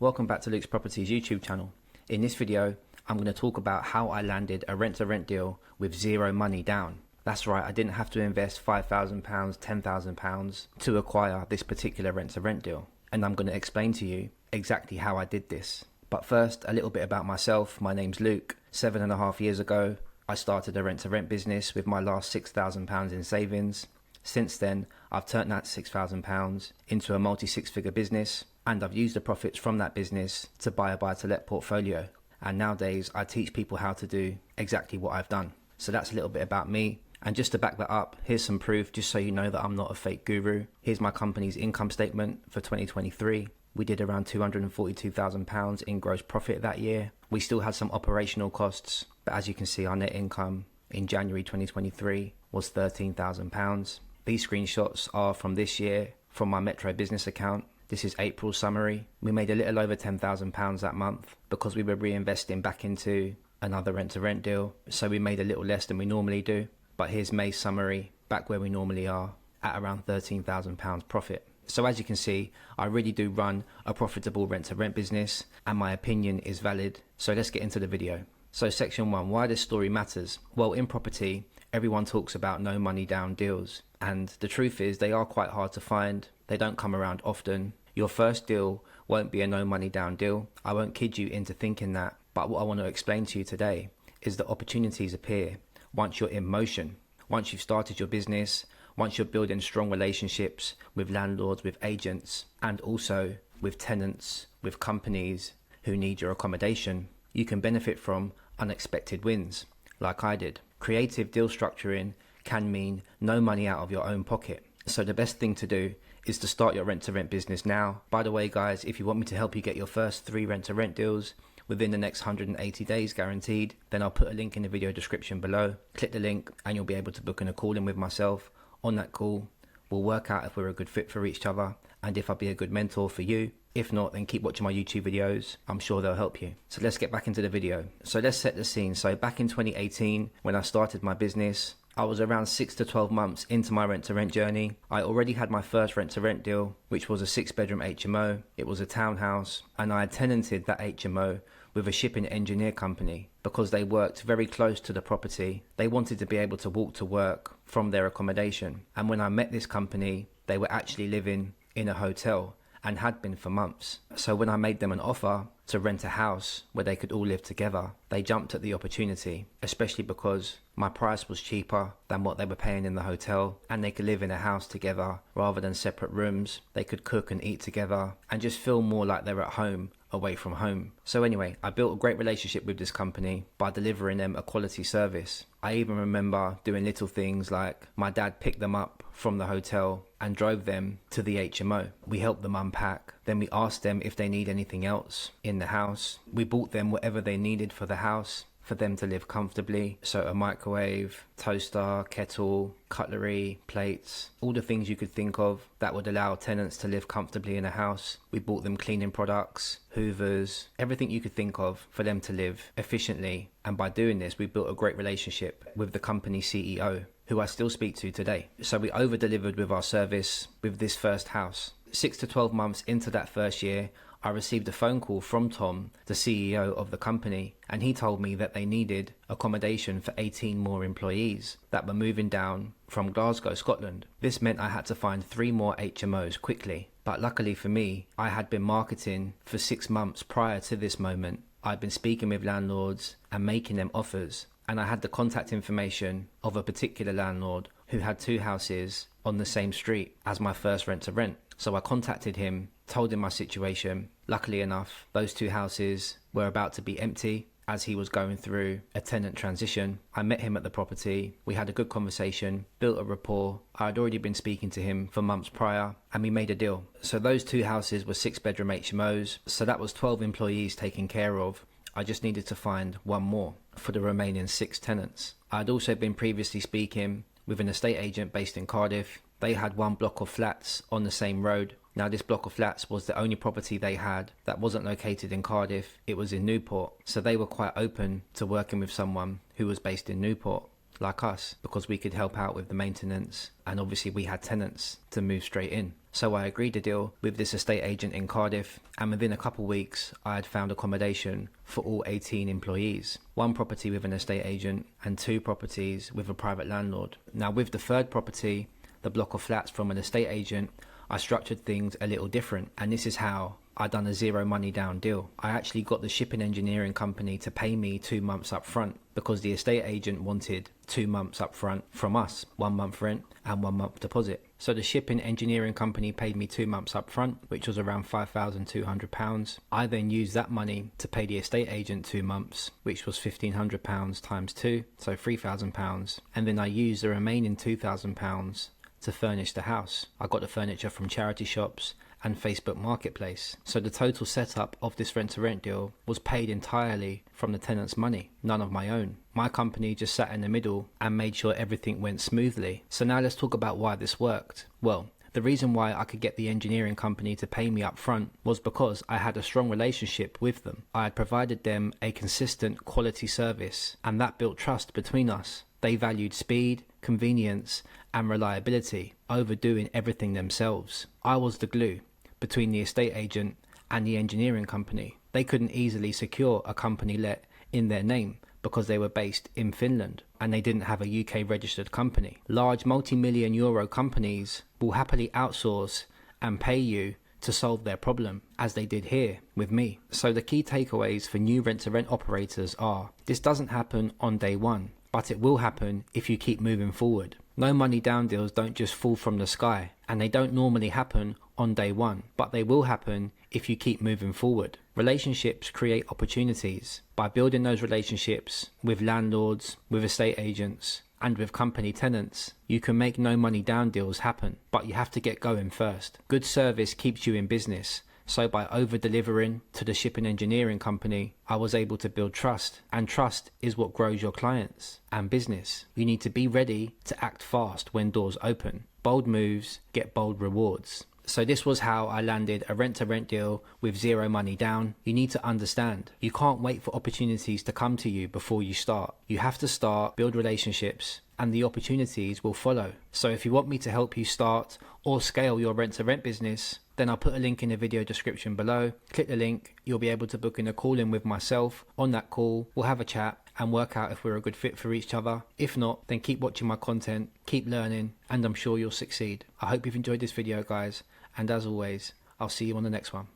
welcome back to Luke's Properties YouTube channel. In this video, I'm going to talk about how I landed a rent-to-rent deal with zero money down. That's right, I didn't have to invest £5,000, £10,000 to acquire this particular rent-to-rent deal. And I'm going to explain to you exactly how I did this. But first, a little bit about myself. My name's Luke. 7.5 years ago, I started a rent-to-rent business with my last £6,000 in savings. Since then, I've turned that £6,000 into a multi-six-figure business, and I've used the profits from that business to buy a buy-to-let portfolio. And nowadays, I teach people how to do exactly what I've done. So that's a little bit about me. And just to back that up, here's some proof just so you know that I'm not a fake guru. Here's my company's income statement for 2023. We did around £242,000 in gross profit that year. We still had some operational costs, but as you can see, our net income in January 2023 was £13,000. These screenshots are from this year, from my Metro business account. This is April's summary. We made a little over £10,000 that month because we were reinvesting back into another rent-to-rent deal. So we made a little less than we normally do. But here's May's summary, back where we normally are, at around £13,000 profit. So as you can see, I really do run a profitable rent-to-rent business, and my opinion is valid. So let's get into the video. So section 1, why this story matters. Well, in property, everyone talks about no money down deals. And the truth is they are quite hard to find. They don't come around often. Your first deal won't be a no money down deal. I won't kid you into thinking that. But what I want to explain to you today is that opportunities appear once you're in motion. Once you've started your business, once you're building strong relationships with landlords, with agents, and also with tenants, with companies who need your accommodation, you can benefit from unexpected wins, like I did. Creative deal structuring can mean no money out of your own pocket. So the best thing to do is to start your rent-to-rent business now. By the way, guys, if you want me to help you get your first 3 rent-to-rent deals within the next 180 days guaranteed, then I'll put a link in the video description below. Click the link and you'll be able to book in a call in with myself. On that call, we'll work out if we're a good fit for each other and if I'll be a good mentor for you. If not, then keep watching my YouTube videos. I'm sure they'll help you. So let's get back into the video. So let's set the scene. So back in 2018, when I started my business, I was around 6 to 12 months into my rent-to-rent journey. I already had my first rent-to-rent deal, which was a 6-bedroom HMO. It was a townhouse, and I had tenanted that HMO with a shipping engineer company because they worked very close to the property. They wanted to be able to walk to work from their accommodation. And when I met this company, they were actually living in a hotel and had been for months. So when I made them an offer to rent a house where they could all live together, they jumped at the opportunity, especially because my price was cheaper than what they were paying in the hotel, and they could live in a house together rather than separate rooms. They could cook and eat together and just feel more like they're at home away from home. So anyway, I built a great relationship with this company by delivering them a quality service. I even remember doing little things like my dad picked them up from the hotel and drove them to the HMO. We helped them unpack. Then we asked them if they need anything else in the house. We bought them whatever they needed for the house for them to live comfortably. So a microwave, toaster, kettle, cutlery, plates, all the things you could think of that would allow tenants to live comfortably in a house. We bought them cleaning products, hoovers, everything you could think of for them to live efficiently. And by doing this, we built a great relationship with the company CEO, who I still speak to today. So we over-delivered with our service with this first house. 6 to 12 months into that first year, I received a phone call from Tom, the CEO of the company, and he told me that they needed accommodation for 18 more employees that were moving down from Glasgow, Scotland. This meant I had to find 3 more HMOs quickly. But luckily for me, I had been marketing for 6 months prior to this moment. I'd been speaking with landlords and making them offers, and I had the contact information of a particular landlord who had 2 houses on the same street as my first rent-to-rent. So I contacted him, told him my situation. Luckily enough, those 2 houses were about to be empty as he was going through a tenant transition. I met him at the property. We had a good conversation, built a rapport. I had already been speaking to him for months prior, and we made a deal. So those 2 houses were 6-bedroom HMOs. So that was 12 employees taken care of. I just needed to find 1 more for the remaining 6 tenants. I'd also been previously speaking with an estate agent based in Cardiff. They had 1 block of flats on the same road. Now this block of flats was the only property they had that wasn't located in Cardiff. It was in Newport. So they were quite open to working with someone who was based in Newport, like us, because we could help out with the maintenance, and obviously we had tenants to move straight in. So I agreed a deal with this estate agent in Cardiff, and within a couple weeks I had found accommodation for all 18 employees. 1 property with an estate agent and 2 properties with a private landlord. Now with the 3rd property, the block of flats from an estate agent, I structured things a little different, and this is how I done a zero money down deal. I actually got the shipping engineering company to pay me 2 months up front because the estate agent wanted 2 months up front from us, 1 month rent and 1 month deposit. So the shipping engineering company paid me 2 months up front, which was around £5,200. I then used that money to pay the estate agent 2 months, which was £1,500 times 2, so £3,000. And then I used the remaining £2,000 to furnish the house. I got the furniture from charity shops and Facebook Marketplace. So the total setup of this rent to rent deal was paid entirely from the tenant's money, none of my own. My company just sat in the middle and made sure everything went smoothly. So now let's talk about why this worked. Well, the reason why I could get the engineering company to pay me up front was because I had a strong relationship with them. I had provided them a consistent quality service, and that built trust between us. They valued speed, convenience, and reliability over doing everything themselves. I was the glue between the estate agent and the engineering company. They couldn't easily secure a company let in their name because they were based in Finland and they didn't have a UK registered company. Large multi-million euro companies will happily outsource and pay you to solve their problem, as they did here with me. So the key takeaways for new rent-to-rent operators are: this doesn't happen on day one, but it will happen if you keep moving forward. No money down deals don't just fall from the sky, and they don't normally happen on day one, but they will happen if you keep moving forward. Relationships create opportunities. By building those relationships with landlords, with estate agents, and with company tenants, you can make no money down deals happen, but you have to get going first. Good service keeps you in business. So by over-delivering to the shipping engineering company, I was able to build trust, and trust is what grows your clients and business. You need to be ready to act fast when doors open. Bold moves get bold rewards. So this was how I landed a rent-to-rent deal with zero money down. You need to understand, you can't wait for opportunities to come to you before you start. You have to start, build relationships, and the opportunities will follow. So if you want me to help you start or scale your rent-to-rent business, then I'll put a link in the video description below. Click the link, you'll be able to book in a call in with myself. On that call, we'll have a chat and work out if we're a good fit for each other. If not, then keep watching my content, keep learning, and I'm sure you'll succeed. I hope you've enjoyed this video, guys, and as always, I'll see you on the next one.